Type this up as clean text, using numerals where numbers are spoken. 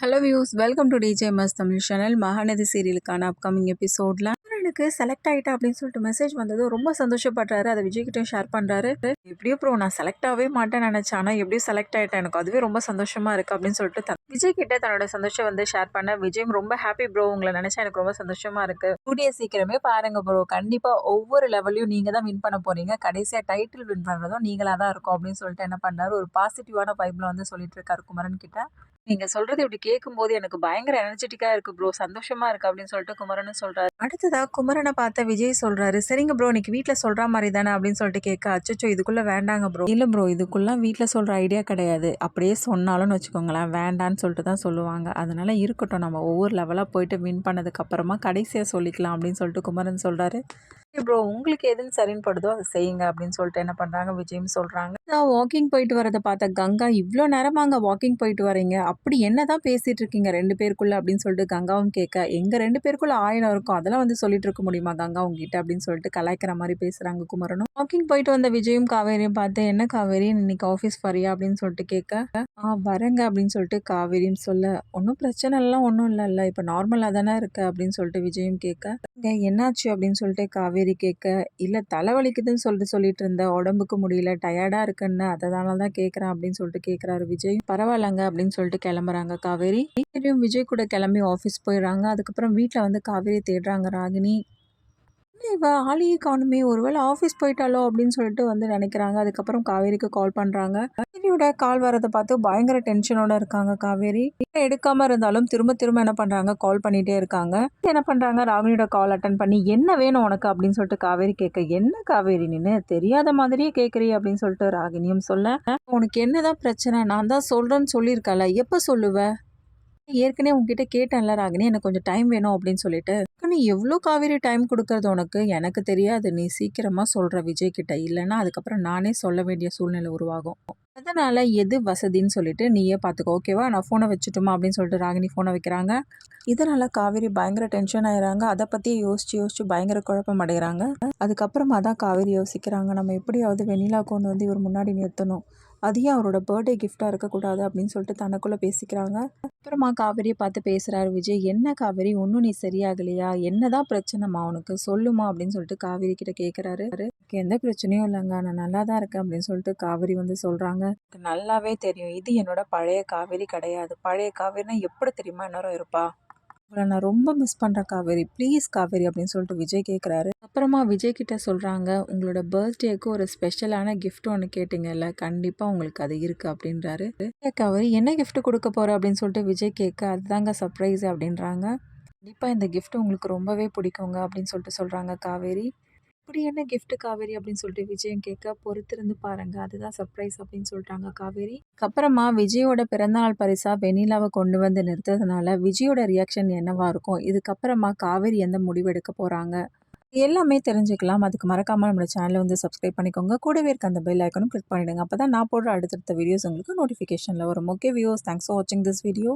Hello views, welcome to DJ மஸ் Tamil channel. Mahanadi சீரியலுக்கான upcoming எபிசோட்ல எனக்கு செலக்ட் ஆகிட்டா அப்படின்னு சொல்லிட்டு மெசேஜ் வந்தது. ரொம்ப சந்தோஷப்படுறாரு. அதை விஜய் கிட்ட ஷேர் பண்ணுறாரு. எப்படியோ ப்ரோ நான் செலக்ட் ஆகவே மாட்டேன்னு நினச்சேன், ஆனால் எப்படியும் செலக்ட் ஆகிட்டேன், எனக்கு அதுவே ரொம்ப சந்தோஷமா இருக்குது அப்படின்னு சொல்லிட்டு விஜய் கிட்ட தன்னோட சந்தோஷம் வந்து ஷேர் பண்ண விஜயும் ரொம்ப ஹாப்பி ப்ரோ, உங்களை நினச்சா எனக்கு ரொம்ப சந்தோஷமா இருக்குது. கூடிய சீக்கிரமே பாருங்க ப்ரோ, கண்டிப்பாக ஒவ்வொரு லெவலையும் நீங்கள் தான் வின் பண்ண போகிறீங்க, கடைசியாக டைட்டில் வின் பண்ணுறதும் நீங்களாக தான் இருக்கும் அப்படின்னு சொல்லிட்டு என்ன பண்ணாரு, ஒரு பாசிட்டிவான வைப்பில் வந்து சொல்லிட்டு இருக்காரு குமரன் கிட்ட. நீங்க சொல்றது இப்படி கேட்கும்போது எனக்கு பயங்கர எனர்ஜெட்டிக்கா இருக்கு ப்ரோ, சந்தோஷமா இருக்கு அப்படின்னு சொல்லிட்டு குமரனும் சொல்றாரு. அடுத்ததா குமரனை பார்த்த விஜய் சொல்றாரு, சரிங்க ப்ரோ இன்னைக்கு வீட்ல சொல்ற மாதிரி தானே அப்படின்னு சொல்லிட்டு கேட்க, அச்சோ இதுக்குள்ள வேண்டாங்க ப்ரோ. இல்ல ப்ரோ, இதுக்குள்ள வீட்ல சொல்ற ஐடியா கிடையாது, அப்படியே சொன்னாலும் வச்சுக்கோங்களேன் வேண்டான்னு சொல்லிட்டு தான் சொல்லுவாங்க, அதனால இருக்கட்டும், நம்ம ஒவ்வொரு லெவலா போயிட்டு வின் பண்ணதுக்கு அப்புறமா கடைசியா சொல்லிக்கலாம் அப்படின்னு சொல்லிட்டு குமரன் சொல்றாரு. ப்ரோ உங்களுக்கு எதுன்னு சரின்னு படுதோ அதை செய்யுங்க அப்படின்னு சொல்லிட்டு என்ன பண்றாங்க, விஜயும் சொல்றாங்க. நான் வாக்கிங் போயிட்டு வரதை பார்த்த கங்கா, இவ்வளோ நேரமாங்க வாக்கிங் போயிட்டு வரீங்க, அப்படி என்னதான் பேசிட்டு இருக்கீங்க ரெண்டு பேருக்குள்ள அப்படின்னு சொல்லிட்டு கங்காவும் கேட்க, எங்க ரெண்டு பேருக்குள்ள 1000 இருக்கும், அதெல்லாம் வந்து சொல்லிட்டு இருக்க முடியுமா கங்கா உங்ககிட்ட அப்படின்னு சொல்லிட்டு கலாய்க்கிற மாதிரி பேசுறாங்க குமரனும். வாக்கிங் போயிட்டு வந்த விஜயும் காவேரியும் பார்த்து, என்ன காவேரி இன்னைக்கு ஆஃபீஸ் வரியா அப்படின்னு சொல்லிட்டு கேட்க, வரேங்க அப்படின்னு சொல்லிட்டு காவேரியும் சொல்ல, ஒன்றும் பிரச்சனை எல்லாம் ஒன்றும் இல்லைல்ல, இப்போ நார்மலாக தானே இருக்கு அப்படின்னு சொல்லிட்டு விஜயும் கேட்க, என்னாச்சு அப்படின்னு சொல்லிட்டு காவேரி கேட்க, இல்லை தலைவலிக்குதுன்னு சொல்லிட்டு இருந்தேன், உடம்புக்கு முடியல டயர்டாக இருக்குன்னு, அதனால தான் கேட்குறேன் அப்படின்னு சொல்லிட்டு கேட்குறாரு விஜய். பரவாயில்லங்க அப்படின்னு சொல்லிட்டு கிளம்புறாங்க காவேரி. விஜய் கூட கிளம்பி ஆஃபீஸ் போயிடுறாங்க. அதுக்கப்புறம் வீட்டில் வந்து காவேரி தேடுறாங்க ராகினி. இவ ஆளையே காணுமே, ஒருவேளை ஆஃபீஸ் போயிட்டாலோ அப்படின்னு சொல்லிட்டு வந்து நினைக்கிறாங்க. அதுக்கப்புறம் காவேரிக்கு கால் பண்ணுறாங்க. காவேரியோட கால் வரதை பார்த்து பயங்கர டென்ஷனோட இருக்காங்க காவேரி. எடுக்காம இருந்தாலும் திரும்ப திரும்ப என்ன பண்ணுறாங்க, கால் பண்ணிகிட்டே இருக்காங்க. என்ன பண்ணுறாங்க, ராகினியோட கால் அட்டன் பண்ணி, என்ன வேணும் உனக்கு அப்படின்னு சொல்லிட்டு காவேரி கேட்க, என்ன காவேரி நின்று தெரியாத மாதிரியே கேட்குறீ அப்படின்னு சொல்லிட்டு ராகினியும் சொல்ல, உனக்கு என்னதான் பிரச்சனை, நான் தான் சொல்கிறேன்னு சொல்லியிருக்கல, எப்போ சொல்லுவ, ஏற்கனவே உங்ககிட்ட கேட்டேன்ல ராகினி, எனக்கு கொஞ்சம் டைம் வேணும் அப்படின்னு சொல்லிட்டு. நீ எவ்வளோ காவேரி டைம் கொடுக்கறது உனக்கு, எனக்கு தெரியாது, நீ சீக்கிரமா சொல்ற விஜய் கிட்ட, இல்லைன்னா அதுக்கப்புறம் நானே சொல்ல வேண்டிய சூழ்நிலை உருவாகும், அதனால எது வசதின்னு சொல்லிட்டு நீயே பார்த்துக்கோ ஓகேவா, நான் ஃபோனை வச்சுட்டுமா அப்படின்னு சொல்லிட்டு ராகினி ஃபோனை வைக்கிறாங்க. இதனால காவேரி பயங்கர டென்ஷன் ஆயிடுறாங்க. அதை பற்றி யோசிச்சு யோசிச்சு பயங்கர குழப்பம் அடைகிறாங்க. அதுக்கப்புறமா தான் காவேரி யோசிக்கிறாங்க, நம்ம எப்படியாவது வெண்ணிலா கொண்டு வந்து இவர் முன்னாடி நிறுத்தணும், அதையும் அவரோட பர்த்டே கிஃப்டாக இருக்கக்கூடாது அப்படின்னு சொல்லிட்டு தனக்குள்ளே பேசிக்கிறாங்க. அப்புறமா காவேரியை பார்த்து பேசுகிறாரு விஜய், என்ன காவேரி ஒன்றும் நீ சரியாகலையா, என்னதான் பிரச்சனைமா உனக்கு சொல்லுமா அப்படின்னு சொல்லிட்டு காவேரி கிட்ட கேட்குறாரு. எந்த பிரச்சனையும் இல்லைங்க, நான் நல்லா தான் இருக்கேன் அப்படின்னு சொல்லிட்டு காவேரி வந்து சொல்கிறாங்க. நல்லாவே தெரியும், இது என்னோட பழைய காவேரி கிடையாது, பழைய காவேரினா எப்படி தெரியுமா இன்னொரு இருப்பா, அவளை நான் ரொம்ப மிஸ் பண்ணுறேன் காவேரி, ப்ளீஸ் காவேரி அப்படின்னு சொல்லிட்டு விஜய் கேட்குறாரு. அப்புறமா விஜய் கிட்ட சொல்கிறாங்க, உங்களோட பர்த்டேக்கு ஒரு ஸ்பெஷலான கிஃப்ட் ஒன்று கேட்டிங்கல்ல, கண்டிப்பாக உங்களுக்கு அது இருக்குது அப்படின்றாரு. காவேரி என்ன கிஃப்ட் கொடுக்க போகிற அப்படின்னு சொல்லிட்டு விஜய் கேட்க, அதுதாங்க சர்ப்ரைஸ் அப்படின்றாங்க. கண்டிப்பாக இந்த கிஃப்ட் உங்களுக்கு ரொம்பவே பிடிக்குங்க அப்படின்னு சொல்லிட்டு சொல்கிறாங்க காவேரி. அப்படி என்ன கிஃப்ட் காவேரி அப்படின்னு சொல்லிட்டு விஜயம் கேட்க, பொறுத்திருந்து பாருங்க, அதுதான் சர்ப்ரைஸ் அப்படின்னு சொல்லிட்டாங்க காவேரி. அப்புறமா விஜயோட பிறந்தநாள் பரிசா வெண்ணிலாவை கொண்டு வந்து நிறுத்ததுனால விஜயோட ரியாக்ஷன் என்னவா இருக்கும், இதுக்கப்புறமா காவேரி எந்த முடிவு எடுக்க போறாங்க, எல்லாமே தெரிஞ்சுக்கலாம். அதுக்கு மறக்காம நம்மளோட சேனலை வந்து சப்ஸ்கிரைப் பண்ணிக்கோங்க. கூடவே இருக்க அந்த பெல் ஐக்கனும் கிளிக் பண்ணிடுங்க, அப்பதான் நான் போடுற அடுத்தடுத்த வீடியோஸ் உங்களுக்கு நோட்டிஃபிகேஷன்ல வரும். ஓகே வியூஸ், தேங்க்ஸ் ஃபார் வாட்சிங் திஸ் வீடியோ.